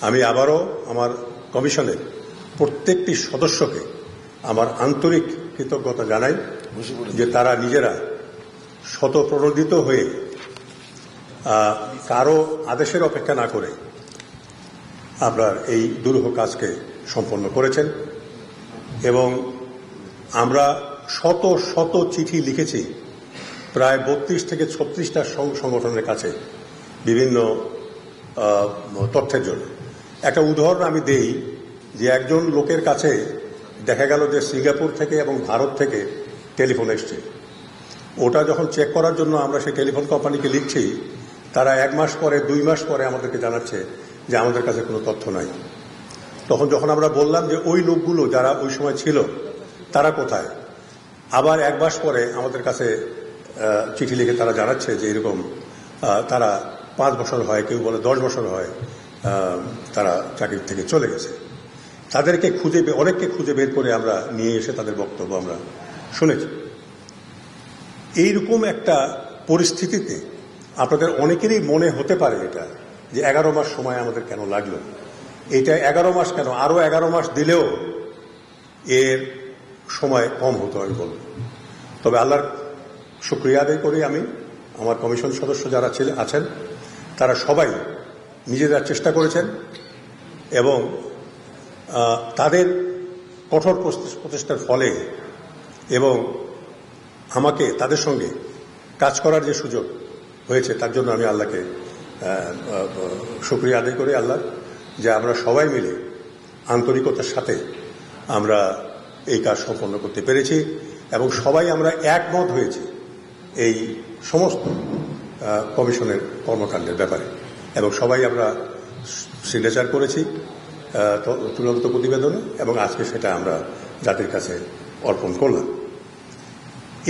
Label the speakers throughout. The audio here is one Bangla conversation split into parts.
Speaker 1: আমি আবারও আমার কমিশনের প্রত্যেকটি সদস্যকে আমার আন্তরিক কৃতজ্ঞতা জানাই যে তারা নিজেরা স্বতঃপ্রণোদিত হয়ে কারো আদেশের অপেক্ষা না করে আপনার এই দুরূহ কাজকে সম্পন্ন করেছেন এবং আমরা শত শত চিঠি লিখেছি প্রায় 32 থেকে 36টা সংগঠনের কাছে বিভিন্ন তথ্যের জন্য। একটা উদাহরণ আমি দেই যে একজন লোকের কাছে দেখা গেল যে সিঙ্গাপুর থেকে এবং ভারত থেকে টেলিফোন এসছে। ওটা যখন চেক করার জন্য আমরা সেই টেলিফোন কোম্পানিকে লিখছি, তারা 1 মাস পরে 2 মাস পরে আমাদেরকে জানাচ্ছে যে আমাদের কাছে কোনো তথ্য নাই। তখন যখন আমরা বললাম যে ওই লোকগুলো যারা ওই সময় ছিল তারা কোথায়, আবার 1 মাস পরে আমাদের কাছে চিঠি লিখে তারা জানাচ্ছে যে এরকম তারা 5 বছর হয়, কেউ বলে 10 বছর হয় তারা চাকরি থেকে চলে গেছে। তাদেরকে অনেককে খুঁজে বের করে আমরা নিয়ে এসে তাদের বক্তব্য আমরা শুনেছি। এইরকম একটা পরিস্থিতিতে আপনাদের অনেকেরই মনে হতে পারে এটা যে 11 মাস সময় আমাদের কেন লাগলো। এটা 11 মাস কেন, আরো 11 মাস দিলেও এর সময় কম হতো আমি বলব। তবে আল্লাহর শুকরিয়া আদায় করি আমি, আমার কমিশন সদস্য যারা আছেন তারা সবাই নিজেরা চেষ্টা করেছেন এবং তাদের কঠোর প্রচেষ্টার ফলে এবং আমাকে তাদের সঙ্গে কাজ করার যে সুযোগ হয়েছে তার জন্য আমি আল্লাহকে শুকরিয়া আদায় করি আল্লাহ, যে আমরা সবাই মিলে আন্তরিকতার সাথে আমরা এই কাজ সম্পন্ন করতে পেরেছি এবং সবাই আমরা একমত হয়েছি এই সমস্ত কমিশনের কর্মকাণ্ডের ব্যাপারে এবং সবাই আমরা সিগনেচার করেছি চূড়ান্ত প্রতিবেদনে এবং আজকে সেটা আমরা জাতির কাছে অর্পণ করলাম।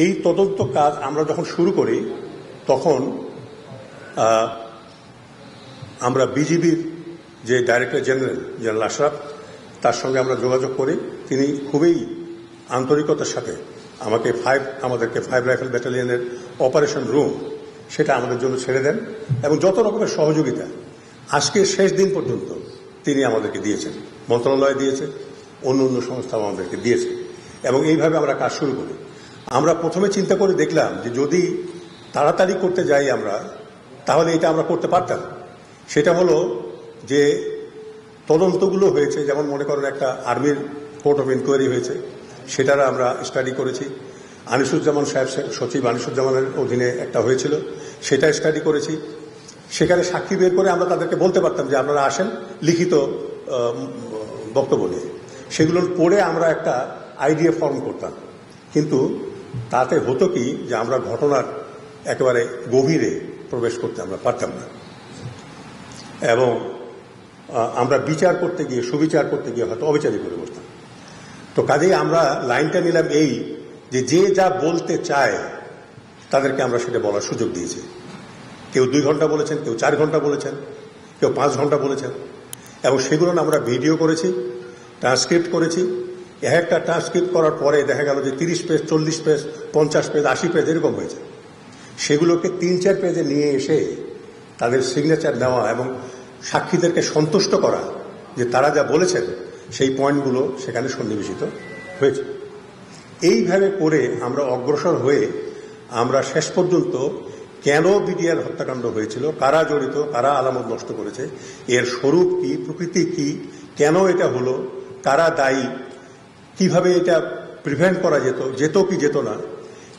Speaker 1: এই তদন্ত কাজ আমরা যখন শুরু করি তখন আমরা বিজিবির যে ডাইরেক্টর জেনারেল আশরাফ, তার সঙ্গে আমরা যোগাযোগ করি। তিনি খুবই আন্তরিকতার সাথে আমাদেরকে 5 রাইফেল ব্যাটালিয়নের অপারেশন রুম সেটা আমাদের জন্য ছেড়ে দেন এবং যত রকমের সহযোগিতা আজকে শেষ দিন পর্যন্ত তিনি আমাদেরকে দিয়েছেন, মন্ত্রণালয় দিয়েছে, অন্য অন্য সংস্থাও আমাদেরকে দিয়েছে এবং এইভাবে আমরা কাজ শুরু করি। আমরা প্রথমে চিন্তা করে দেখলাম যে যদি তাড়াতাড়ি করতে যাই আমরা, তাহলে এটা আমরা করতে পারতাম। সেটা হলো যে তদন্তগুলো হয়েছে, যেমন মনে করেন একটা আর্মির কোর্ট অফ ইনকোয়ারি হয়েছে, সেটার আমরা স্টাডি করেছি। আনিসুজ্জামান সাহেব, সচিব আনিসুজ্জামানের অধীনে একটা হয়েছিল, সেটা স্টাডি করেছি। সেখানে সাক্ষী বের করে আমরা তাদেরকে বলতে পারতাম যে আপনারা আসেন লিখিত বক্তব্য নিয়ে, সেগুলো পড়ে আমরা একটা আইডিয়া ফর্ম করতাম। কিন্তু তাতে হতো কি যে আমরা ঘটনার একেবারে গভীরে প্রবেশ করতে আমরা পারতাম না এবং আমরা বিচার করতে গিয়ে, সুবিচার করতে গিয়ে হয়তো অবিচারই করে বসতাম। তো কাজেই আমরা লাইনটা নিলাম এই যে যে যা বলতে চায় তাদেরকে আমরা সেটা বলার সুযোগ দিয়েছি। কেউ 2 ঘন্টা বলেছেন, কেউ 4 ঘন্টা বলেছেন, কেউ 5 ঘন্টা বলেছেন এবং সেগুলো আমরা ভিডিও করেছি, ট্রান্সক্রিপ্ট করেছি। একটা ট্রান্সক্রিপ্ট করার পরে দেখা গেল যে 30 পেজ, 40 পেজ, 50 পেজ, 80 পেজ এরকম হয়েছে। সেগুলোকে 3-4 পেজে নিয়ে এসে তাদের সিগনেচার নেওয়া এবং সাক্ষীদেরকে সন্তুষ্ট করা যে তারা যা বলেছেন সেই পয়েন্টগুলো সেখানে সন্নিবেশিত হয়েছে। এইভাবে করে আমরা অগ্রসর হয়ে আমরা শেষ পর্যন্ত কেন বিডিআর হত্যাকাণ্ড হয়েছিল, কারা জড়িত, কারা আলামত নষ্ট করেছে, এর স্বরূপ কি, প্রকৃতি কি, কেন এটা হলো, কারা দায়ী, কিভাবে এটা প্রিভেন্ট করা যেত কি যেত না,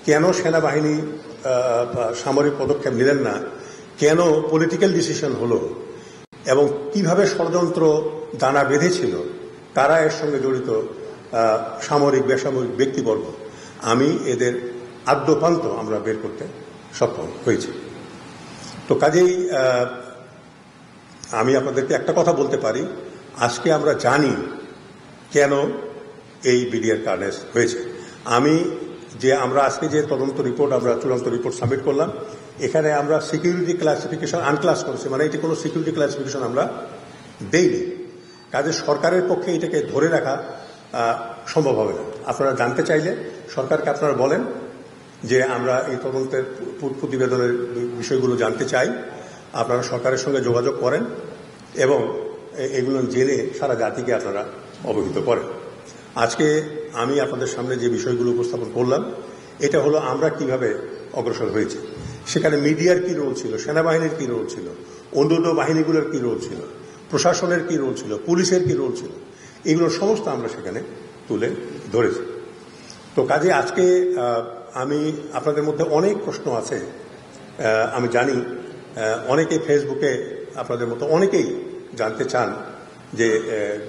Speaker 1: কেন সেনাবাহিনী সামরিক পদক্ষেপ নিলেন না, কেন পলিটিক্যাল ডিসিশন হলো এবং কিভাবে ষড়যন্ত্র দানা বেঁধেছিল, কারা এর সঙ্গে জড়িত, সামরিক বেসামরিক ব্যক্তিবর্গ, আমি এদের আদ্যপান্ত আমরা বের করতে সক্ষম হয়েছি। তো কাজেই আমি আপনাদেরকে একটা কথা বলতে পারি, আজকে আমরা জানি কেন এই বিডিআর কার্নেস হয়েছে। আমরা আজকে যে তদন্ত রিপোর্ট, আমরা চূড়ান্ত রিপোর্ট সাবমিট করলাম, এখানে আমরা সিকিউরিটি ক্লাসিফিকেশন আনক্লাস করেছি, মানে এটি কোনো সিকিউরিটি ক্লাসিফিকেশন আমরা দেইনি। কাজে সরকারের পক্ষে এটাকে ধরে রাখা সম্ভব হবে না। আপনারা জানতে চাইলে সরকারকে আপনারা বলেন যে আমরা এই তদন্তের প্রতিবেদনের বিষয়গুলো জানতে চাই, আপনারা সরকারের সঙ্গে যোগাযোগ করেন এবং এগুলো জেনে সারা জাতিকে আপনারা অবহিত করেন। আজকে আমি আপনাদের সামনে যে বিষয়গুলো উপস্থাপন করলাম, এটা হলো আমরা কিভাবে অগ্রসর হয়েছি। সেখানে মিডিয়ার কি রোল ছিল, সেনাবাহিনীর কি রোল ছিল, অন্যান্য বাহিনীগুলোর কি রোল ছিল, প্রশাসনের কি রোল ছিল, পুলিশের কি রোল ছিল, এগুলো সমস্ত আমরা সেখানে তুলে ধরেছি। তো কাজে আজকে আমি আপনাদের মধ্যে অনেক প্রশ্ন আছে, আমি জানি অনেকে ফেসবুকে আপনাদের মতো অনেকেই জানতে চান যে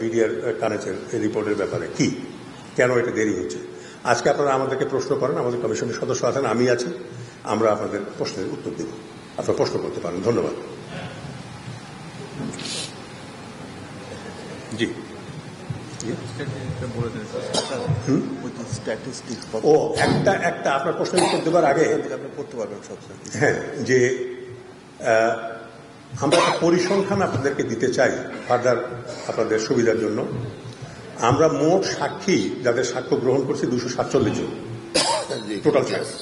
Speaker 1: বিডিআর কানেক্টের রিপোর্টের ব্যাপারে কি, কেন এটা দেরি হচ্ছে। আজকে আপনারা আমাদেরকে প্রশ্ন করেন, আমাদের কমিশনের সদস্য আছেন, আমি আছি, আমরা আপনাদের প্রশ্নের উত্তর দেব, আপনারা প্রশ্ন করতে পারেন। ধন্যবাদ। জি ও একটা আপনার প্রশ্নের উত্তর দেওয়ার আগে করতে পারবেন সব। হ্যাঁ, যে আমরা একটা পরিসংখ্যান আপনাদেরকে দিতে চাই ফার্দার আপনাদের সুবিধার জন্য। আমরা মোট সাক্ষী যাদের সাক্ষ্য গ্রহণ করছি 247 জন টোটাল সাক্ষী।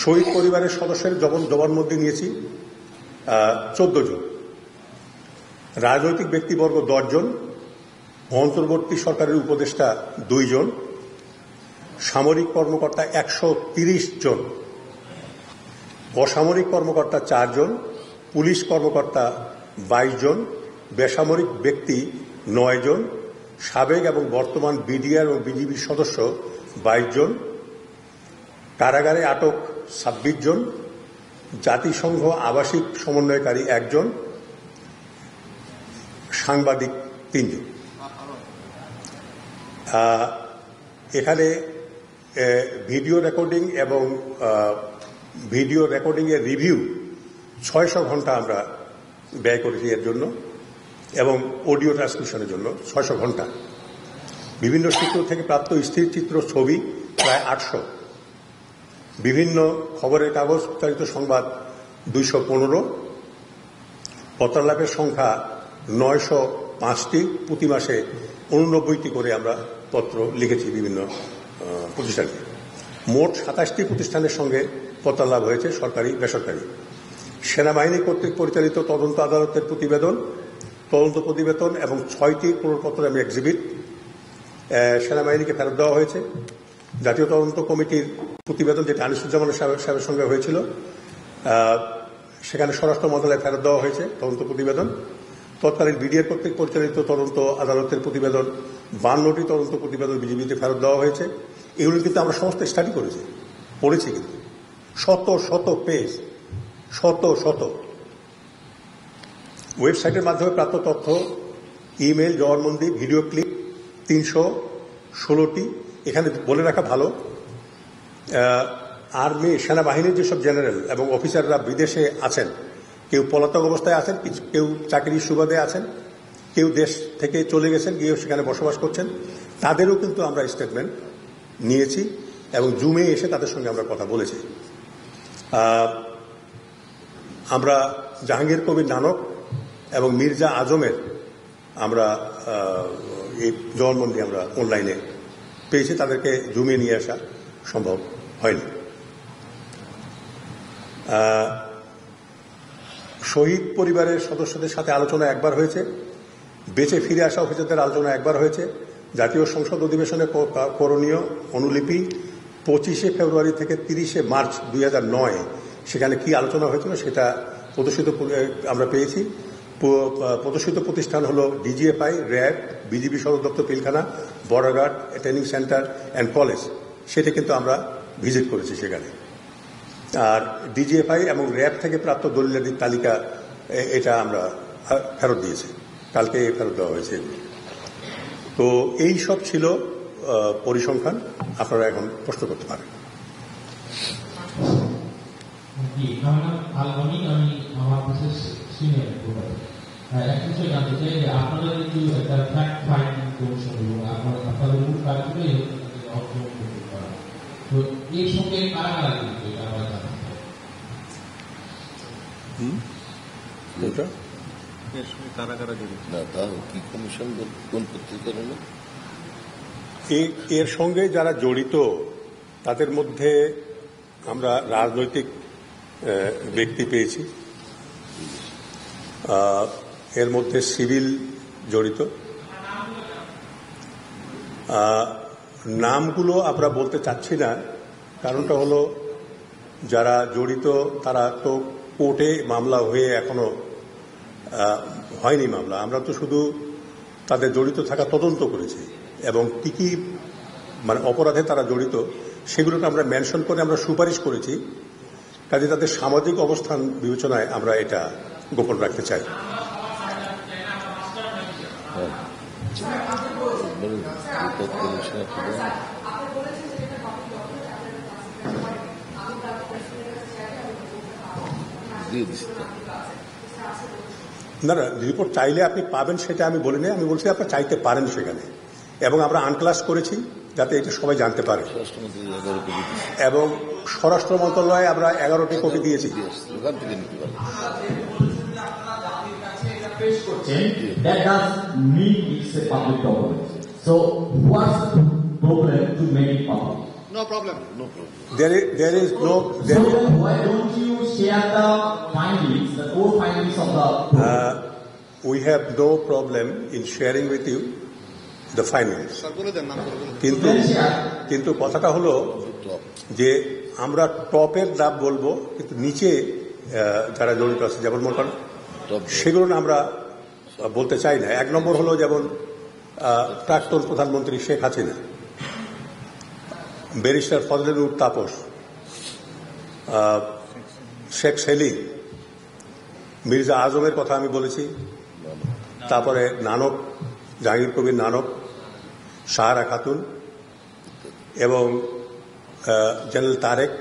Speaker 1: শহীদ পরিবারের সদস্যের জবানবন্দি নিয়েছি 14 জন, রাজনৈতিক ব্যক্তিবর্গ 10 জন, অন্তর্বর্তী সরকারের উপদেষ্টা 2 জন, সামরিক কর্মকর্তা 130 জন, অসামরিক কর্মকর্তা 4 জন, পুলিশ কর্মকর্তা 22 জন, বেসামরিক ব্যক্তি 9 জন, সাবেক এবং বর্তমান বিডিআর ও বিজিবি সদস্য 22 জন, কারাগারে আটক 26 জন, জাতিসংঘ আবাসিক সমন্বয়কারী 1 জন, সাংবাদিক 3 জন। এখানে ভিডিও রেকর্ডিং এবং ভিডিও রেকর্ডিংয়ের রিভিউ 600 ঘন্টা আমরা ব্যয় করেছি এর জন্য, এবং অডিও ট্রান্সমিশনের জন্য 600 ঘন্টা। বিভিন্ন সূত্র থেকে প্রাপ্ত স্থির চিত্র ছবি প্রায় 800, বিভিন্ন খবরের কাগজ প্রচারিত সংবাদ 215, পত্রালাপের সংখ্যা 905টি, প্রতি মাসে 89টি করে আমরা পত্র লিখেছি বিভিন্ন প্রতিষ্ঠানে। মোট 27টি প্রতিষ্ঠানের সঙ্গে পত্রালাপ হয়েছে, সরকারি বেসরকারি। সেনাবাহিনী কর্তৃক পরিচালিত তদন্ত আদালতের প্রতিবেদন, তদন্ত প্রতিবেদন এবং 6টি প্রমাণপত্র এবং এক্সিবিট সেনাবাহিনীকে ফেরত দেওয়া হয়েছে। জাতীয় তদন্ত কমিটির প্রতিবেদন, যেটা আনিসুজ্জামান সাহেবের সঙ্গে হয়েছিল, সেখানে স্বরাষ্ট্র মন্ত্রণালয়ে ফেরত দেওয়া হয়েছে তদন্ত প্রতিবেদন। তৎকালীন বিডিআর কর্তৃক পরিচালিত তদন্ত আদালতের প্রতিবেদন 52টি তদন্ত প্রতিবেদন বিজিবিতে ফেরত দেওয়া হয়েছে। এগুলো কিন্তু আমরা সমস্ত স্টাডি করেছি, পড়েছি, কিন্তু শত শত পেজ, শত শত। ওয়েবসাইটের মাধ্যমে প্রাপ্ত তথ্য, ইমেল, জবানবন্দি, ভিডিও ক্লিপ 316টি। এখানে বলে রাখা ভালো, আর্মি সেনাবাহিনীর যেসব জেনারেল এবং অফিসাররা বিদেশে আছেন, কেউ পলাতক অবস্থায় আছেন, কেউ চাকরির সুবাদে আছেন, কেউ দেশ থেকে চলে গেছেন, গিয়েও সেখানে বসবাস করছেন, তাদেরও কিন্তু আমরা স্টেটমেন্ট নিয়েছি এবং জুমে এসে তাদের সঙ্গে আমরা কথা বলেছি। আমরা জাহাঙ্গীর কবির নানক এবং মির্জা আজমের আমরা এই জবানবন্দি আমরা অনলাইনে পেয়েছি, তাদেরকে জুমে নিয়ে আসা সম্ভব হয়নি। শহীদ পরিবারের সদস্যদের সাথে আলোচনা একবার হয়েছে, বেঁচে ফিরে আসা অফিসারদের আলোচনা একবার হয়েছে। জাতীয় সংসদ অধিবেশনে করণীয় অনুলিপি 25শে ফেব্রুয়ারি থেকে 30শে মার্চ 2009 সেখানে কি আলোচনা হয়েছিল সেটা প্রদর্শিত আমরা পেয়েছি। প্রদর্শিত প্রতিষ্ঠান হল ডিজিএফআই, র্যাব, বিজিবি সদর দপ্তর Pilkhana, border guard training centre and college. সেটা কিন্তু আমরা ভিজিট করেছি সেখানে। আর ডিজিএফআই এবং র্যাব থেকে প্রাপ্ত দলিলাদির তালিকা এটা আমরা ফেরত দিয়েছি, কালকে ফেরত দেওয়া হয়েছে। তো এই সব ছিল পরিসংখ্যান। আপনারা এখন প্রশ্ন করতে পারেন। এর সঙ্গে যারা জড়িত তাদের মধ্যে আমরা রাজনৈতিক ব্যক্তি পেয়েছি, এর মধ্যে সিভিল জড়িত। নামগুলো আমরা বলতে চাচ্ছি না, কারণটা হলো যারা জড়িত তারা তো কোর্টে মামলা হয়ে এখনো হয়নি মামলা। আমরা তো শুধু তাদের জড়িত থাকা তদন্ত করেছি এবং কি কি মানে অপরাধে তারা জড়িত সেগুলোকে আমরা মেনশন করে আমরা সুপারিশ করেছি। কাজে তাদের সামাজিক অবস্থান বিবেচনায় আমরা এটা গোপন রাখতে চাই। না না, রিপোর্ট চাইলে আপনি পাবেন সেটা আমি বলিনি, আমি বলছি আপনি চাইতে পারেন সেখানে, এবং আমরা আনক্লাস করেছি যাতে এটা সবাই জানতে পারে। এবং স্বরাষ্ট্র মন্ত্রণালয়ে আমরা 11টি কপি দিয়েছি।
Speaker 2: That does mean it's a public document. So what's the problem to make it public?
Speaker 3: No problem.
Speaker 1: There is no.
Speaker 2: So then why don't you share the findings, the core findings of the?
Speaker 1: We have no problem in sharing with you the findings. কিন্তু কথাটা হলো যে আমরা টপের লাভ বলবো, কিন্তু নিচে যারা জড়িত আছে যেমন মনে করেন সেগুলো আমরা বলতে চাই না। 1 নম্বর হলো যেমন প্রাক্তন প্রধানমন্ত্রী শেখ হাসিনা, ব্যারিস্টার ফজলেনুর তাপস, শেখ সেলিম, মির্জা আজমের কথা আমি বলেছি, তারপরে নানক, জাহাঙ্গীর কবির নানক, সাহারা খাতুন এবং জেনারেল তারেক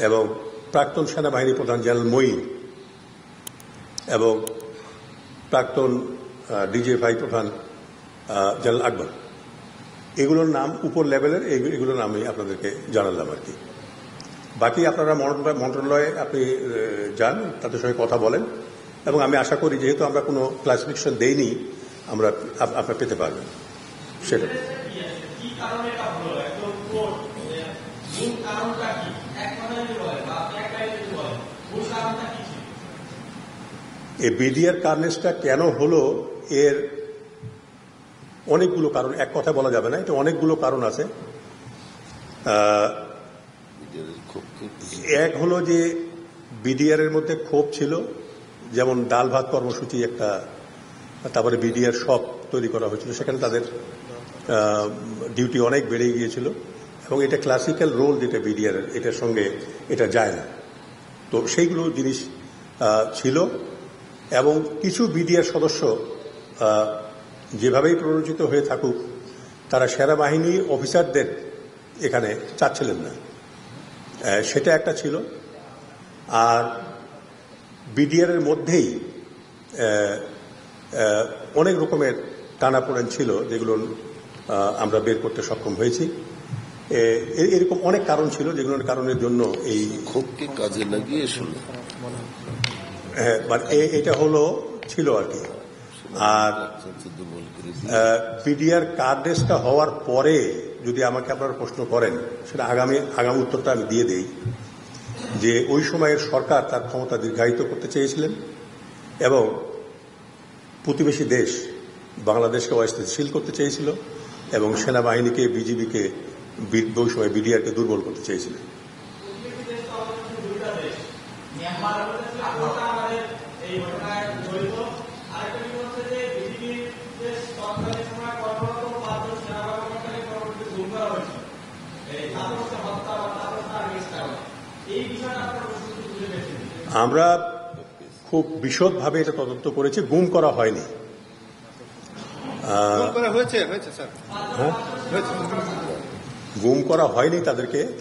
Speaker 1: এবং প্রাক্তন সেনাবাহিনী প্রধান জেনারেল মঈন এবং প্রাক্তন ডিজিএফআই প্রধান জেনারেল আকবর। এগুলোর নাম উপর লেভেলের, এগুলোর নামই আপনাদেরকে জানালাম আর কি। বাকি আপনারা মন্ত্রণালয়ে আপনি যান, তাদের সঙ্গে কথা বলেন, এবং আমি আশা করি যেহেতু আমরা কোনো ক্লাসিফিকেশন দেইনি আমরা আপনারা পেতে পারবেন সেটা। এই বিডিআর কার্নেসটা কেন হলো এর অনেকগুলো কারণ, এক কথা বলা যাবে না, এটা অনেকগুলো কারণ আছে। এক হলো যে বিডিআর এর মধ্যে ক্ষোভ ছিল, যেমন ডাল ভাত কর্মসূচি একটা, তারপরে বিডিআর শপ তৈরি করা হয়েছিল, সেখানে তাদের ডিউটি অনেক বেড়ে গিয়েছিল এবং এটা ক্লাসিক্যাল রোল যেটা বিডিআর এটার সঙ্গে এটা যায় না। তো সেইগুলো জিনিস ছিল এবং কিছু বিডিআর সদস্য যেভাবেই প্ররোচিত হয়ে থাকুক তারা সেনাবাহিনী অফিসারদের এখানে চাচ্ছিলেন না, সেটা একটা ছিল। আর বিডিআর এর মধ্যেই অনেক রকমের টানাপোড়েন ছিল যেগুলো আমরা বের করতে সক্ষম হয়েছি। এরকম অনেক কারণ ছিল যেগুলোর কারণের জন্য এই
Speaker 4: ক্ষোভকে কাজে লাগিয়ে
Speaker 1: মানে এটা হলো ছিল আর কি। আর বিডিআর কার্ডেসটা হওয়ার পরে যদি আমাকে আপনারা প্রশ্ন করেন, সেটা আগামী উত্তরটা আমি দিয়ে দেই যে ওই সময়ের সরকার তার ক্ষমতা দীর্ঘায়িত করতে চেয়েছিলেন এবং প্রতিবেশী দেশ বাংলাদেশকে অস্থিতিশীল করতে চেয়েছিল এবং সেনাবাহিনীকে, বিজিবিকে, ওই সময় বিডিআরকে দুর্বল করতে চেয়েছিলেন। আমরা খুব বিশদভাবে এটা তদন্ত করেছি, গুম করা হয়নি। গুম করা হয়নি,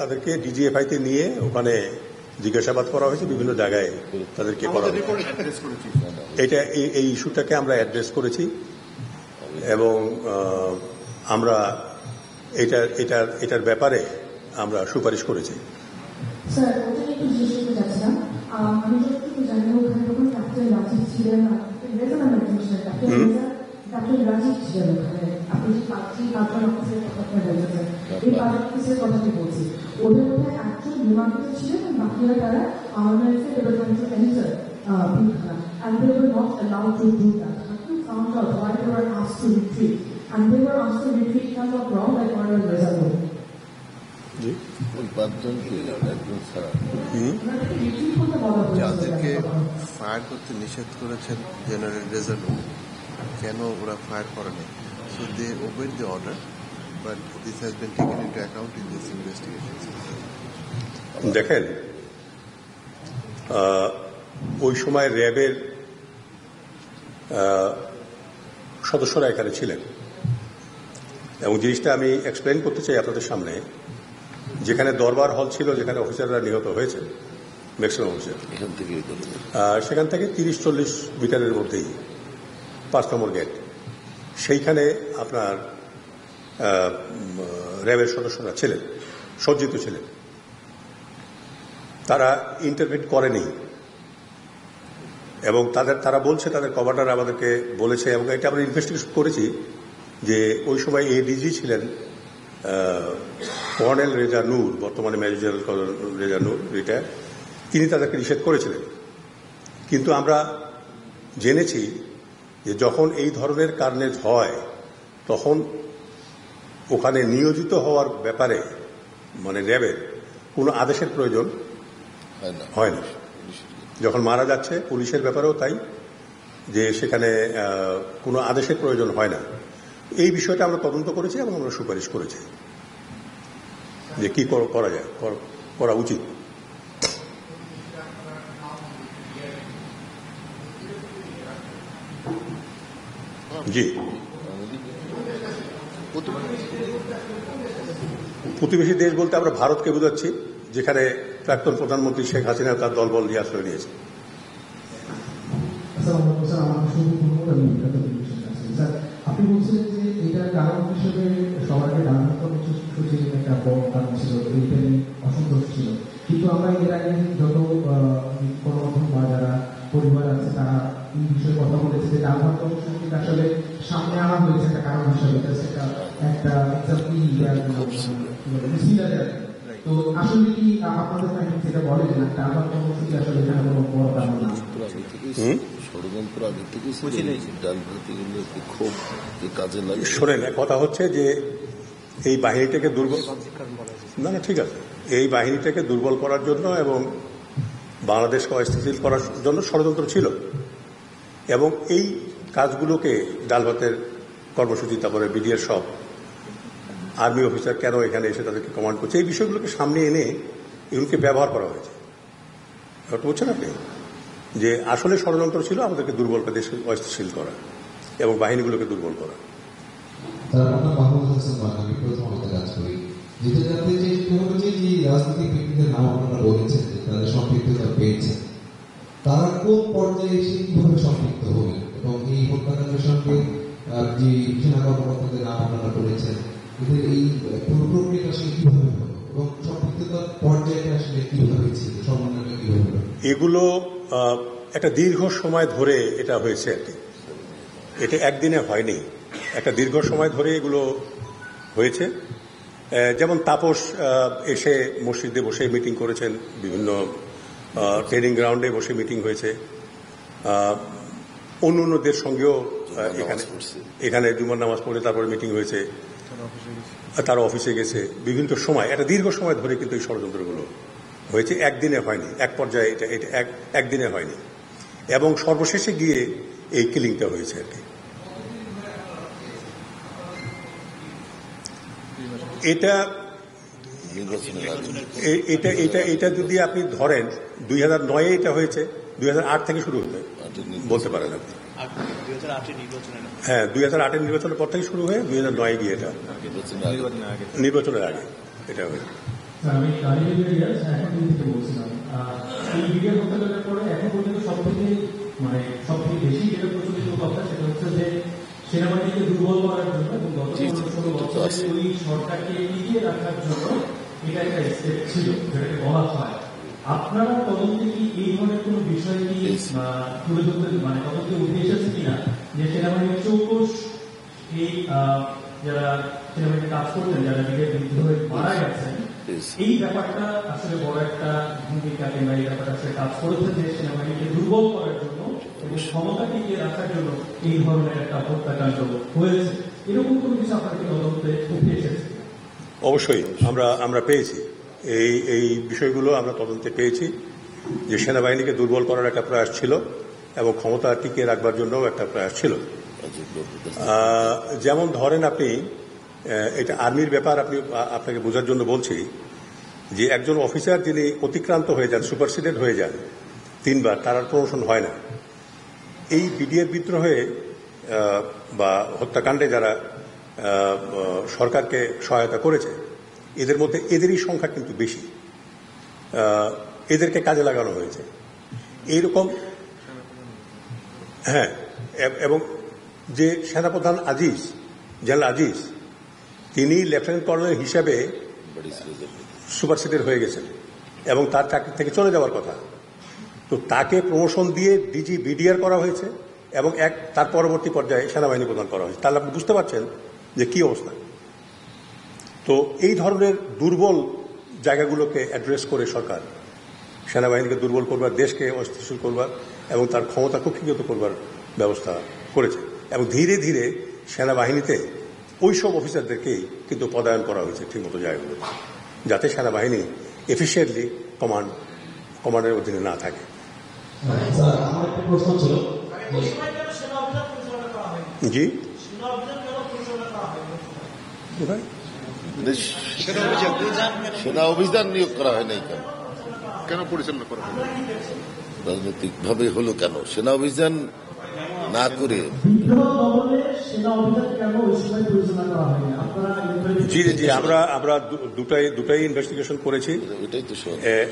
Speaker 1: তাদেরকে ডিজিএফআইতে নিয়ে ওখানে জিজ্ঞাসাবাদ করা হয়েছে, বিভিন্ন জায়গায় তাদেরকে করা হয়েছে। এটা এই ইস্যুটাকে আমরা অ্যাড্রেস করেছি এবং আমরা এটার ব্যাপারে আমরা সুপারিশ করেছি।
Speaker 5: স্যার, ওটা একটু জিজ্ঞেস করতে চাচ্ছিলাম, আমি যতটুকু জানি ওখানে তখন ডাক্তার রাজীব ছিলেন না, ডাক্তার রাজীব ছিলেন ওখানে। আপনি যে পাঁচজন অফিসের কথা বলছেন, এই 5 অফিসের কথাটি বলছি, ওদের মধ্যে একজন নির্মাণিত ছিলেন, বাকিরা তারা আমাদের developmental editor. and they were not allowed to do that. Have you found out why they were asked to retreat? And they were asked to retreat, if I'm not wrong, by Colonel Rezano.
Speaker 3: ওই পাঁচজনকে একজন ছাড়া
Speaker 5: Retreat করতে বলা হয়েছে।
Speaker 3: যাদেরকে ফায়ার করতে নিষেধ করেছেন জেনারেল রেজাল্ট, কেন ওরা ফায়ার করে নাই? So they obeyed the order, but this has been taken into account in this investigation.
Speaker 1: দেখেন, ওই সময় র্যাবের সদস্যরা এখানে ছিলেন এবং জিনিসটা আমি এক্সপ্লেন করতে চাই আপনাদের সামনে। যেখানে দরবার হল ছিল, যেখানে অফিসাররা নিহত হয়েছে ম্যাক্সিমাম অফিসার, সেখান থেকে 30-40 মিটারের মধ্যেই 5 নম্বর গেট, সেইখানে আপনার র্যাবের সদস্যরা ছিলেন, সজ্জিত ছিলেন। তারা ইন্টারভেন করেনি এবং তারা বলছে, তাদের কমান্ডার আমাদেরকে বলেছে, এবং এটা আমরা ইনভেস্টিগেশন করেছি, যে ওই সময় এডিজি ছিলেন কর্নেল রেজা নূর, বর্তমানে মেজর জেনারেল কর্নেল রেজা নূর রিটায়ার, তিনি তাদেরকে নিষেধ করেছিলেন। কিন্তু আমরা জেনেছি যে যখন এই ধরনের কার্নেজ হয়, তখন ওখানে নিয়োজিত হওয়ার ব্যাপারে মানে র্যাবের কোনো আদেশের প্রয়োজন হয় না। যখন মারা যাচ্ছে, পুলিশের ব্যাপারেও তাই, যে সেখানে কোনো আদেশের প্রয়োজন হয় না। এই বিষয়টা আমরা তদন্ত করেছি এবং আমরা সুপারিশ করেছি যে কি করা যায়, করা উচিত। জি, প্রতিবেশী দেশ বলতে আমরা ভারতকে বোঝাচ্ছি, যেখানে প্রাক্তন প্রধানমন্ত্রী শেখ হাসিনা তার দলবল নিয়ে আশ্রয় নিয়েছে।
Speaker 4: আপনি বলছিলেন যে এটার কারণ হিসেবে সবাইকে ডানহাত কর্মসূচির একটা বড় কারণ ছিল, এইটা নিয়ে অসন্তোষ ছিল। কিন্তু আমরা এর আগে যত গণমাধ্যম বা যারা পরিবার আছে তারা এই বিষয়ে কথা বলেছে যে ডানহাত কর্মসূচিকে আসলে সামনে আনা হয়েছে একটা কারণ হিসেবে, সেটা একটা তো আসলে কি আপনাদের ফাইন্ডিং যেটা বলে যে ডানহাত কর্মসূচি আসলে এখানে কোনো বড় কারণ না?
Speaker 3: ষড়যন্ত্র আগে থেকে খুব কাজে লাগে।
Speaker 1: শোনেন, কথা হচ্ছে যে এই বাহিনীটাকে দুর্বল, না ঠিক আছে, এই বাহিনীটাকে দুর্বল করার জন্য এবং বাংলাদেশকে অস্থিতিশীল করার জন্য ষড়যন্ত্র ছিল, এবং এই কাজগুলোকে ডালভাতের কর্মসূচি, তারপরে বিডিআর সব আর্মি অফিসার কেন এখানে এসে তাদেরকে কমান্ড করছে, এই বিষয়গুলোকে সামনে এনে এগুলোকে ব্যবহার করা হয়েছে। বুঝছেন আপনি যে আসলে ষড়যন্ত্র ছিল আমাদেরকে দুর্বল করে, দেশকে অস্থিতিশীল করা এবং বাহিনীগুলোকে দুর্বল করা।
Speaker 6: রাজনৈতিক ব্যক্তিদের নাম আপনারা বলেছেন যে তাদের সম্পৃক্ততা পেয়েছেন, তারা কোন পর্যায়ে এসে কিভাবে সম্পৃক্ত হবেন, এবং এই হত্যাকাণ্ডের সঙ্গে যে সেনা কর্মকর্তাদের নাম আপনারা বলেছেন, এদের এই পুরো প্রক্রিয়াটা আসলে কিভাবে হবে এবং সম্পৃক্ততার পর্যায়টা আসলে কিভাবে ছিল, সমন্বয়টা কিভাবে হবে?
Speaker 1: এগুলো একটা দীর্ঘ সময় ধরে এটা হয়েছে আর কি, এটা একদিনে হয়নি, একটা দীর্ঘ সময় ধরে এগুলো হয়েছে। যেমন তাপস এসে মসজিদে বসে মিটিং করেছেন, বিভিন্ন ট্রেনিং গ্রাউন্ডে বসে মিটিং হয়েছে, অন্য অন্যদের সঙ্গেও এখানে জুমার নামাজ পড়ে তারপরে মিটিং হয়েছে, তারা অফিসে গেছে, বিভিন্ন সময়, একটা দীর্ঘ সময় ধরে কিন্তু এই ষড়যন্ত্রগুলো হয়েছে, একদিনে হয়নি, এক পর্যায়ে এটা একদিনে হয়নি, এবং সর্বশেষে গিয়ে এই কিলিংটা হয়েছে আর কি। এটা যদি আপনি ধরেন 2009-এ এটা হয়েছে, 2008 থেকে শুরু হতে বলতে পারেন আপনি। হ্যাঁ, 2008-এর নির্বাচনের পর থেকে শুরু হয়ে 2009-এ গিয়ে এটা নির্বাচনের আগে এটা হয়েছে।
Speaker 2: আমি বলছিলাম এই মিডিয়া হত্যাকাণ্ডের পরে এখন পর্যন্ত সবথেকে বেশি যেটা প্রচলিত কথা সেটা হচ্ছে যে সেনাবাহিনীকে দুর্বল করার জন্য এবং গত 15-16 বছরে ওই সরকারকে টিকিয়ে রাখার জন্য এটা একটা স্টেপ ছিল, যেটাকে বলা হয়। আপনারা তদন্তে কি এই ধরনের কোন বিষয় কি তুলে ধরতে তদন্তে উঠে এসেছে কিনা যে সেনাবাহিনীর চৌকস এই যারা সেনাবাহিনীতে কাজ করতেন, যারা নিজের বিরুদ্ধে হয়ে মারা গেছেন, এই ব্যাপারটা আসলে বড় একটা ভূমিকা কিংবা এই ব্যাপারটা আসলে কাজ করেছে যে সেনাবাহিনীকে দুর্বল করার জন্য এবং ক্ষমতা টিকিয়ে রাখার জন্য এই ধরনের একটা হত্যাকাণ্ড হয়েছে, এরকম কোনো কিছু আপনাকে তদন্তে উঠে এসেছে?
Speaker 1: অবশ্যই আমরা পেয়েছি এই বিষয়গুলো আমরা তদন্তে পেয়েছি যে সেনাবাহিনীকে দুর্বল করার একটা প্রয়াস ছিল এবং ক্ষমতা টিকিয়ে রাখবার জন্যও একটা প্রয়াস ছিল। যেমন ধরেন আপনি, এটা আর্মির ব্যাপার, আপনাকে বোঝার জন্য বলছি যে একজন অফিসার যিনি অতিক্রান্ত হয়ে যান, সুপারসিডেড হয়ে যান 3 বার, তার আর প্রমোশন হয় না। এই বিডিআর বিদ্রোহে বা হত্যাকাণ্ডে যারা সরকারকে সহায়তা করেছে এদের মধ্যে এদেরই সংখ্যা কিন্তু বেশি, এদেরকে কাজে লাগানো হয়েছে এইরকম। হ্যাঁ, এবং যে সেনাপ্রধান আজিজ, জেনারেল আজিজ, তিনি লেফটেন্যান্ট কর্নেল হিসাবে সুপারসিডেড হয়ে গেছেন এবং তার চাকরি থেকে চলে যাওয়ার কথা, তো তাকে প্রমোশন দিয়ে ডিজি বিডিআর করা হয়েছে এবং তার পরবর্তী পর্যায়ে সেনাবাহিনী প্রদান করা হয়েছে। তাহলে আপনি বুঝতে পারছেন যে কি অবস্থা। তো এই ধরনের দুর্বল জায়গাগুলোকে অ্যাড্রেস করে সরকার সেনাবাহিনীকে দুর্বল করবার, দেশকে অস্থিতিশীল করবার এবং তার ক্ষমতা কক্ষিগত করবার ব্যবস্থা করেছে এবং ধীরে ধীরে সেনাবাহিনীতে ওইসব অফিসারদেরকেই কিন্তু পদায়ন করা হয়েছে ঠিকমতো জায়গাগুলোতে, যাতে সেনাবাহিনী এফিসিয়েন্টলি কমান্ডের অধীনে না থাকে।
Speaker 4: আমার একটা প্রশ্ন ছিল,
Speaker 1: জি,
Speaker 7: সেনা অভিযান নিয়োগ করা হয় নাই কেন?
Speaker 8: কেন পরিচালনা করা হয়?
Speaker 7: রাজনৈতিক ভাবে হলো কেন? সেনা অভিযান না করে
Speaker 1: জি জি আমরা দুটাই ইনভেস্টিগেশন করেছি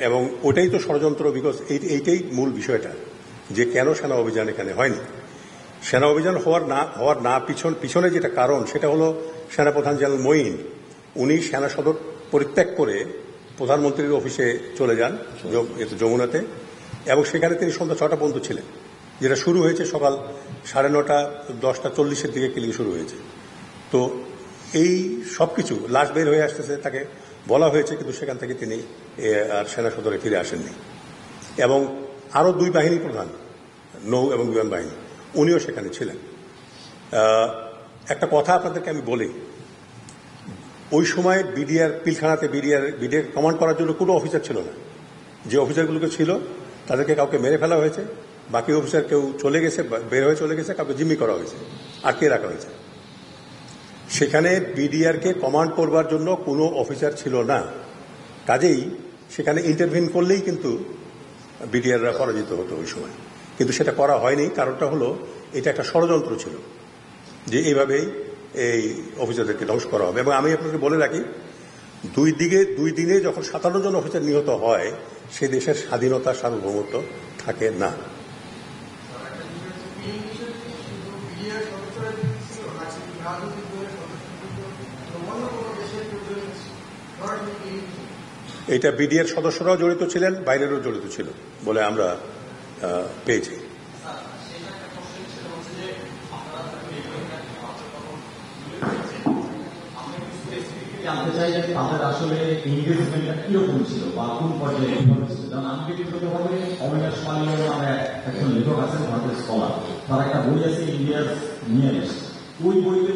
Speaker 1: এবং ওটাই তো ষড়যন্ত্র, বিকজ এইটাই মূল বিষয়টা যে কেন সেনা অভিযান এখানে হয়নি। সেনা অভিযান হওয়ার পিছনে যেটা কারণ সেটা হলো সেনাপ্রধান জেনারেল মঈন, উনি সেনা সদর পরিত্যাগ করে প্রধানমন্ত্রীর অফিসে চলে যান যমুনাতে এবং সেখানে তিনি সন্ধ্যা 6টা পর্যন্ত ছিলেন, যেটা শুরু হয়েছে সকাল 9:30 10:40 দিকে কিলিং শুরু হয়েছে। তো এই সবকিছু লাশ বের হয়ে আসতেছে, তাকে বলা হয়েছে, কিন্তু সেখান থেকে তিনি আর সেনা সদরে ফিরে আসেননি। এবং আরো 2 বাহিনী প্রধান, নৌ এবং বিমান বাহিনী, উনিও সেখানে ছিলেন। একটা কথা আপনাদেরকে আমি বলি, ওই সময় বিডিআর পিলখানাতে বিডিআর কমান্ড করার জন্য কোনো অফিসার ছিল না। যে অফিসারগুলোকে ছিল তাদেরকে কাউকে মেরে ফেলা হয়েছে, বাকি অফিসার কেউ চলে গেছে, বের হয়ে চলে গেছে, কাউকে জিম্মি করা হয়েছে, আটকে রাখা হয়েছে। সেখানে বিডিআরকে কমান্ড করবার জন্য কোনো অফিসার ছিল না, কাজেই সেখানে ইন্টারভিন করলেই কিন্তু বিডিআররা পরাজিত হতো ওই সময়। কিন্তু সেটা করা হয়নি, কারণটা হলো এটা একটা ষড়যন্ত্র ছিল যে এইভাবেই এই অফিসারদেরকে ধ্বংস করা হবে। এবং আমি আপনাকে বলে রাখি, 2 দিনে যখন 57 জন অফিসার নিহত হয়, সে দেশের স্বাধীনতা সার্বভৌমত্ব থাকে না। এটা বিডিআর সদস্যরাও জড়িত ছিলেন, বাইরেরও জড়িত ছিল বলে আমরা পেয়েছি।
Speaker 9: জানতে চাই যে তাদের আসলে এনগেজমেন্টটা কিরকম ছিল বা কোন পর্যায়ে কিভাবে ছিল। যেমন আমি ব্যক্তিগতভাবে অবিনাশ মালিক নামে একজন লেখক আছেন, ভারতের স্কলার, তার একটা বই আছে ইন্ডিয়ার নিয়ারেস্ট। ওই বইতে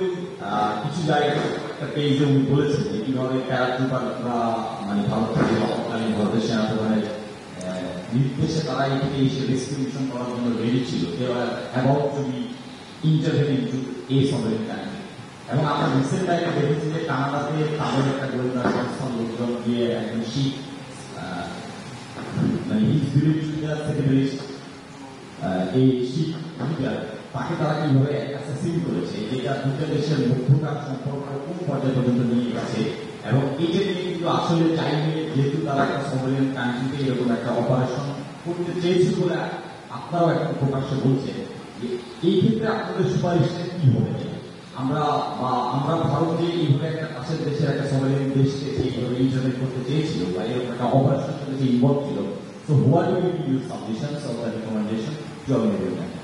Speaker 9: কিছু জায়গায় একটা পেজে উনি বলেছেন যে কিভাবে প্যারাট্রুপাররা মানে ভারত থেকে তৎকালীন ভারতের সেনাপ্রধানের নির্দেশে তারা এটিকে এসে রেস্টিটিউশন করার জন্য রেডি ছিল, about to be intervene into a sovereign country. এবং আমরা রিসেন্ট টাইমে দেখেছি যে কানাডাতে তাদের একটা গোয়েন্দা সংস্থার লোকজন দিয়ে একজন শিখ মানে এই শিখ লিডার, তাকে তারা কিভাবে অ্যাসাসিন করেছে, এটা 2টা দেশের মধ্যকার সম্পর্ক কোন পর্যায়ে পর্যন্ত নিয়ে গেছে। এবং এটা নিয়ে কিন্তু আসলে চাইলে, যেহেতু তারা একটা সভরেন কান্ট্রিতে এরকম একটা অপারেশন করতে চেয়েছিল বলে আপনারাও এখন প্রকাশ্যে বলছেন, যে এই ক্ষেত্রে আপনাদের সুপারিশটা কি হবে? আমরা ভারত যে এইভাবে একটা কাছের দেশের একটা সভরেন দেশকে এইভাবে ইন্টারভেন করতে চেয়েছিল বা এরকম একটা অপারেশন সাথে ইনভলভ ছিল, তো what will be your submissions of the recommendation to our government?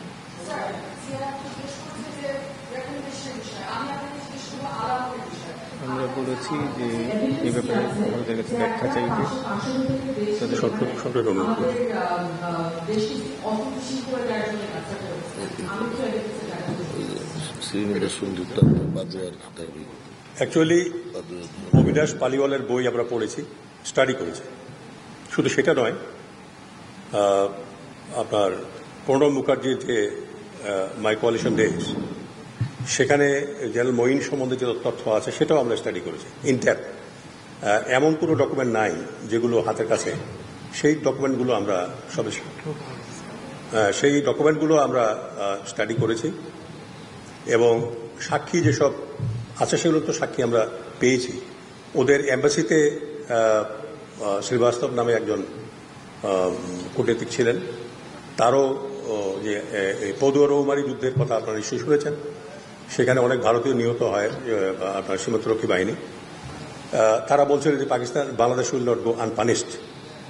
Speaker 8: আমরা
Speaker 10: বলেছি যে এই ব্যাপারে আমাদের কাছে ব্যাখ্যা চাইতে
Speaker 1: সরকারের অনুরোধ করছি।
Speaker 7: শ্রীনিবাস সংযুক্ত বাদুয়ার দাবি
Speaker 1: অ্যাকচুয়ালি অবিনাশ পালিওয়ালের বই আমরা পড়েছি, স্টাডি করেছি। শুধু সেটা নয়, আপনার প্রণব মুখার্জির যে মাই কোয়ালিশন ডেজ, সেখানে জেনারেল মঈন সম্বন্ধে যে তথ্য আছে সেটাও আমরা স্টাডি করেছি ইন ডেপথ। এমন কোনো ডকুমেন্ট নাই যেগুলো হাতের কাছে, সেই ডকুমেন্টগুলো আমরা সেই ডকুমেন্টগুলো আমরা স্টাডি করেছি এবং সাক্ষী যেসব আছে সেগুলো তো সাক্ষী আমরা পেয়েছি। ওদের এম্বাসিতে শ্রীবাস্তব নামে একজন কূটনীতিক ছিলেন, তারও যে পদুয়া রৌমারী যুদ্ধের কথা আপনারা নিশ্চয়ই শুনেছেন, সেখানে অনেক ভারতীয় নিহত হয় আপনার সীমান্তরক্ষী বাহিনী। তারা বলছিলেন যে Bangladesh will not go unpunished,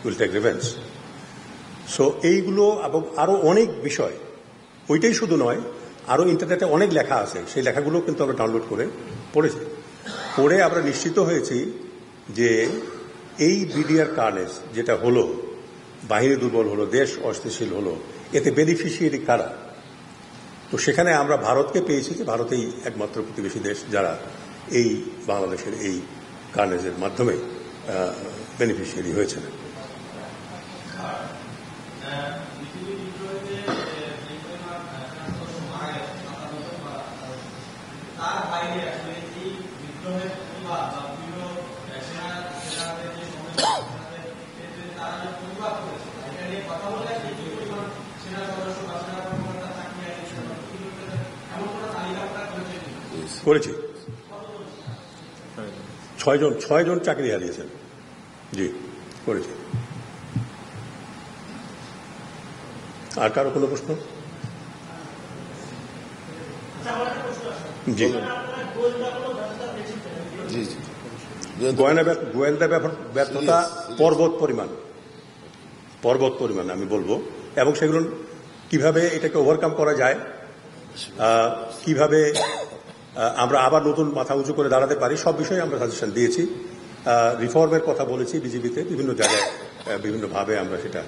Speaker 1: will take revenge. So এইগুলো এবং আরও অনেক বিষয়, ওইটাই শুধু নয়, আরও ইন্টারনেটে অনেক লেখা আছে, সেই লেখাগুলো কিন্তু আমরা ডাউনলোড করে পড়েছি। পড়ে আমরা নিশ্চিত হয়েছি যে এই বিডিআর কার্নেজ যেটা হলো, বাহিনী দুর্বল হলো, দেশ অস্থিতিশীল হলো, এতে বেনিফিশিয়ারি কারা? তো সেখানে আমরা ভারতকে পেয়েছি যে ভারতেই একমাত্র প্রতিবেশী দেশ যারা এই বাংলাদেশের এই কার্নেজের মাধ্যমে বেনিফিশিয়ারি হয়েছে। করেছি, 6 জন চাকরি হারিয়েছেন। জি, করেছি। আর কারো কোনো প্রশ্ন? জি, গোয়েন্দা ব্যর্থতা পর্বত পরিমাণ আমি বলবো, এবং সেগুলো কিভাবে এটাকে ওভারকাম করা যায়, কিভাবে আমরা আবার নতুন মাথা উঁচু করে দাঁড়াতে পারি, সব বিষয়ে আমরা সাজেশন দিয়েছি। রিফর্মের কথা বলেছি বিজিবিতে, বিভিন্ন জায়গায় বিভিন্নভাবে আমরা সেটা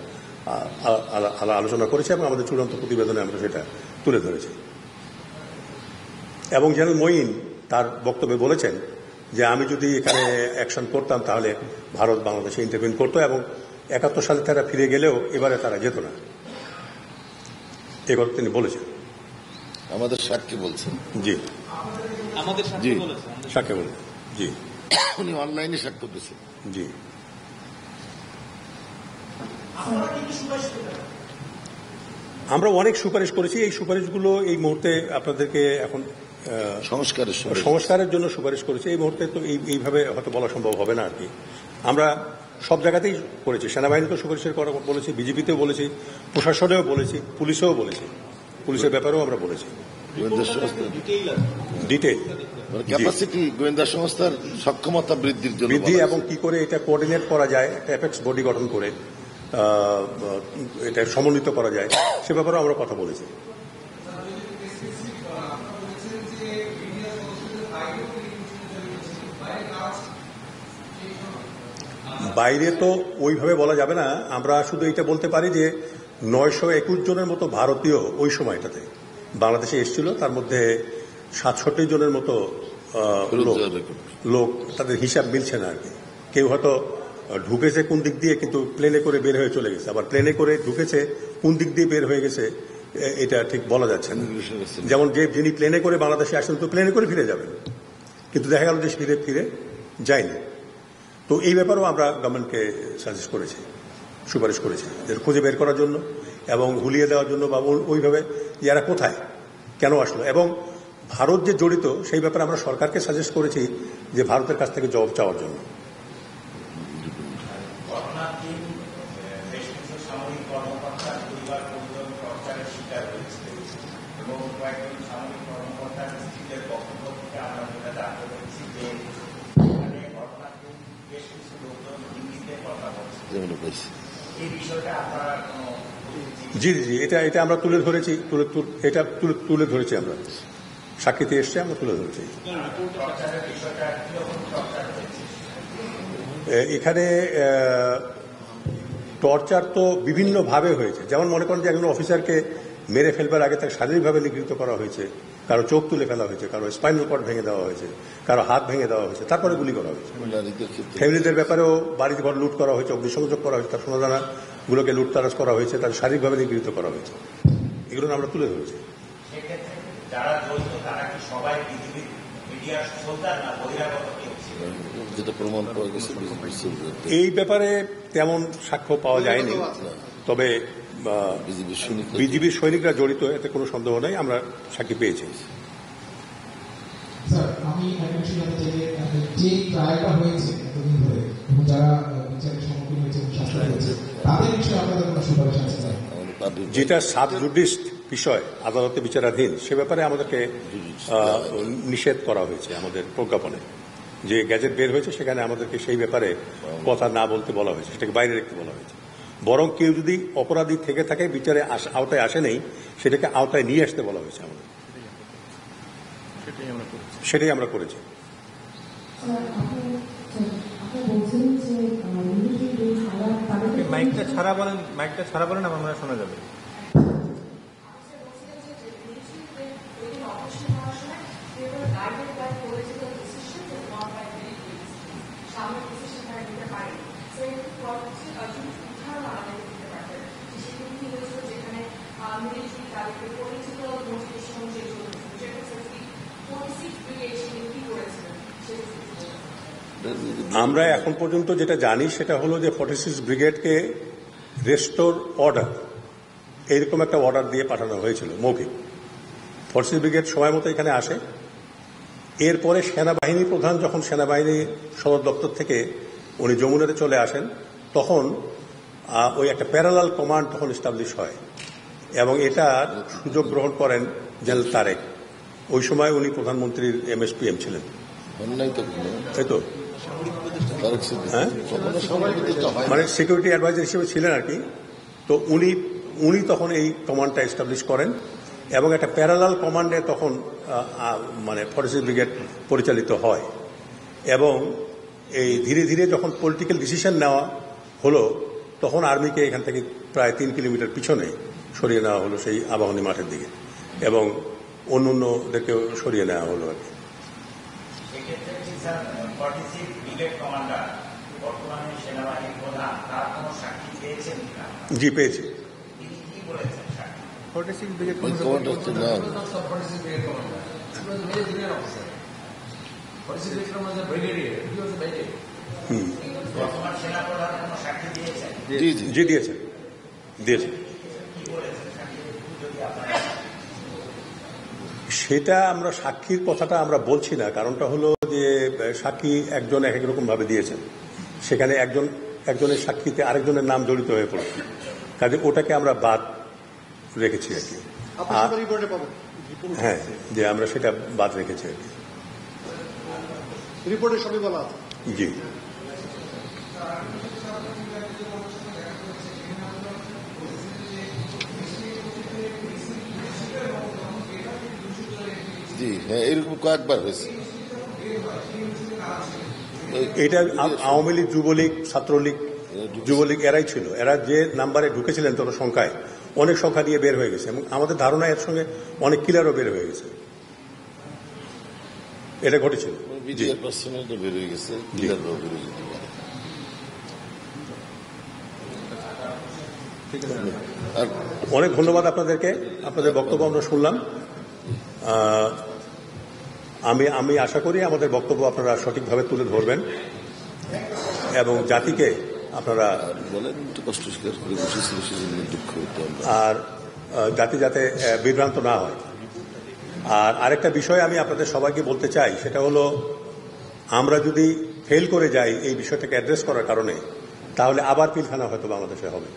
Speaker 1: আলোচনা করেছি এবং আমাদের চূড়ান্ত প্রতিবেদনে আমরা সেটা তুলে ধরেছি। এবং জেনারেল মঈন তার বক্তব্যে বলেছেন যে আমি যদি এখানে অ্যাকশন করতাম তাহলে ভারত বাংলাদেশে ইন্টারভিউ করতো এবং 71 সালে তারা ফিরে গেলেও এবারে তারা যেত না, এ কথা তিনি বলেছেন।
Speaker 7: আমাদের সাক্ষী বলছেন।
Speaker 1: জি,
Speaker 2: আমাদের
Speaker 7: জি
Speaker 1: সাক্ষী বলেছেন। জি,
Speaker 7: উনি অনলাইনে সাক্ষ্য দিয়েছেন।
Speaker 1: জি, আমরা অনেক সুপারিশ করেছি। এই সুপারিশগুলো এই মুহূর্তে আপনাদেরকে এখন সংস্কারের জন্য সুপারিশ করেছি। এই মুহূর্তে তো এইভাবে হয়তো বলা সম্ভব হবে না আর কি। আমরা সব জায়গাতেই করেছি, সেনাবাহিনীতেও সুপারিশের কথা বলেছি, বিজেপিতেও বলেছি, প্রশাসনেও বলেছি, পুলিশেও বলেছি, পুলিশের ব্যাপারেও আমরা বলেছি। ডিটেইল
Speaker 7: ক্যাপাসিটি, গোয়েন্দা সংস্থার সক্ষমতা বৃদ্ধি
Speaker 1: এবং কি করে এটা কোঅর্ডিনেট করা যায়, একটা অ্যাপেক্স বডি গঠন করে এটা সমন্বিত করা যায়, সে ব্যাপারেও আমরা কথা বলেছি। বাইরে তো ওইভাবে বলা যাবে না, আমরা শুধু এটা বলতে পারি যে 921 জনের মতো ভারতীয় ওই সময়টাতে বাংলাদেশে এসেছিল, তার মধ্যে 67 জনের মতো লোক, তাদের হিসাব মিলছে না আর কি। কেউ হয়তো ঢুকেছে কোন দিক দিয়ে, কিন্তু প্লেনে করে বের হয়ে চলে গেছে, আবার প্লেনে করে ঢুকেছে কোন দিক দিয়ে বের হয়ে গেছে এটা ঠিক বলা যাচ্ছে না। যেমন যিনি প্লেনে করে বাংলাদেশে আসেন তো প্লেনে করে ফিরে যাবেন, কিন্তু দেখা গেল যে ফিরে যায়নি। তো এই ব্যাপারেও আমরা গভর্নমেন্টকে সাজেস্ট করেছি, সুপারিশ করেছি এদের খুঁজে বের করার জন্য এবং হুলিয়ে দেওয়ার জন্য, বা ওইভাবে এরা কোথায় কেন আসলো, এবং ভারত যে জড়িত সেই ব্যাপারে আমরা সরকারকে সাজেস্ট করেছি যে ভারতের কাছ থেকে জবাব চাওয়ার জন্য। জি, এটা আমরা তুলে ধরেছি, তুলে ধরেছি আমরা। সাক্ষীতে এসছে, আমরা তুলে ধরেছি। এখানে টর্চার তো বিভিন্নভাবে হয়েছে। যেমন মনে করেন যে একজন অফিসারকে মেরে ফেলবার আগে তাকে শারীরিকভাবে নিগৃহীত করা হয়েছে, কারো চোখ তুলে ফেলা হয়েছে, কারো স্পাইনাল কর্ড ভেঙে দেওয়া হয়েছে, কারো হাত ভেঙে দেওয়া হয়েছে, তারপরে গুলি করা হয়েছে। ফ্যামিলিদের ব্যাপারেও বাড়ির ঘর লুট করা হয়েছে, অগ্নিসংযোগ করা হয়েছে, তার সোনাদানাগুলোকে লুটতারাজ করা হয়েছে, তার শারীরিকভাবে নিগৃহীত করা হয়েছে। এগুলো আমরা তুলে ধরেছি। এই ব্যাপারে তেমন সাক্ষ্য পাওয়া যায়নি, তবে বিজিবির সৈনিকরা জড়িত এতে কোনো সন্দেহ নেই, আমরা সাক্ষী পেয়েছি।
Speaker 4: স্যার, আমি যে ট্রায়ালটা হয়েছে এতদিন ধরে এবং যারা বিচারের সম্মুখীন হয়েছে এবং শাস্তি হয়েছে তাদের বিষয়ে আপনাদের কোনো সুপারিশ আছে?
Speaker 1: যেটা সাবজুডিস্ট বিষয়, আদালতে বিচারাধীন, সে ব্যাপারে আমাদেরকে নিষেধ করা হয়েছে আমাদের প্রজ্ঞাপনে। যে গ্যাজেট বের হয়েছে সেখানে আমাদেরকে সেই ব্যাপারে কথা না বলতে বলা হয়েছে, সেটাকে বাইরে রাখতে বলা হয়েছে। বরং কেউ যদি অপরাধী থেকে থাকে, বিচারে আওতায় আসে নেই, সেটাকে আওতায় নিয়ে আসতে বলা হয়েছে আমাদের। সেটাই আমরা করেছি।
Speaker 10: মাইকটা ছাড়া বলেন, আমরা শোনা যাবে।
Speaker 1: আমরা এখন পর্যন্ত যেটা জানি সেটা হলো যে 46 ব্রিগেডকে রেস্টোর অর্ডার, এইরকম একটা অর্ডার দিয়ে পাঠানো হয়েছিল মৌখিক। 46 ব্রিগেড সময় মতো এখানে আসে। এরপরে সেনাবাহিনী প্রধান যখন সেনাবাহিনী সদর দপ্তর থেকে উনি যমুনাতে চলে আসেন, তখন ওই একটা প্যারালাল কমান্ড তখন এস্টাবলিশ হয় এবং এটা সুযোগ গ্রহণ করেন জেনারেল তারেক। ওই সময় উনি প্রধানমন্ত্রীর MSPM ছিলেন, তাই তো? হ্যাঁ, মানে সিকিউরিটি অ্যাডভাইজার হিসেবে ছিলেন আর কি। তো উনি তখন এই কমান্ডটা এস্টাবলিশ করেন এবং একটা প্যারালাল কমান্ডে তখন মানে 46 ব্রিগেড পরিচালিত হয়। এবং এই ধীরে ধীরে যখন পলিটিক্যাল ডিসিশন নেওয়া হলো, তখন আর্মিকে এখান থেকে প্রায় 3 কিলোমিটার পিছনে সরিয়ে নেওয়া হলো, সেই আবাহনী মাঠের দিকে, এবং অন্যদেরকেও সরিয়ে নেওয়া হলো আর কি। জি, পেয়েছি। জি, দিয়েছেন। সেটা আমরা সাক্ষীর কথাটা আমরা বলছি না, কারণটা হলো যে সাক্ষী একজন এক রকম ভাবে দিয়েছেন, সেখানে একজনের সাক্ষীতে আরেকজনের নাম জড়িত হয়ে পড়ছে, কাজে ওটাকে আমরা বাদ রেখেছি আর কি। হ্যাঁ, যে আমরা সেটা বাদ রেখেছি আর কি।
Speaker 8: রিপোর্টে সবই বলা আছে।
Speaker 1: জি,
Speaker 7: জি, হ্যাঁ, এরকম কয়েকবার হয়েছে।
Speaker 1: এটা আওয়ামী লীগ, যুবলীগ, ছাত্রলীগ, যুবলীগ এরাই ছিল। এরা যে নাম্বারে ঢুকেছিলেন জনসংখ্যায়, অনেক সংখ্যা দিয়ে বের হয়ে গেছে এবং আমাদের ধারণা এর সঙ্গে অনেক কিলারও বের হয়ে গেছে। এটা ঘটেছিল।
Speaker 7: বের হয়ে গেছে,
Speaker 1: অনেক ধন্যবাদ আপনাদেরকে। আপনাদের বক্তব্য আমরা শুনলাম। আমি আশা করি আমাদের বক্তব্য আপনারা সঠিকভাবে তুলে ধরবেন এবং জাতিকে আপনারা আর জাতি যাতে বিভ্রান্ত না হয়। আর আরেকটা বিষয় আমি আপনাদের সবাইকে বলতে চাই, সেটা হলো আমরা যদি ফেল করে যাই এই বিষয়টাকে অ্যাড্রেস করার কারণে, তাহলে আবার পিলখানা হয়তো বাংলাদেশে হবে।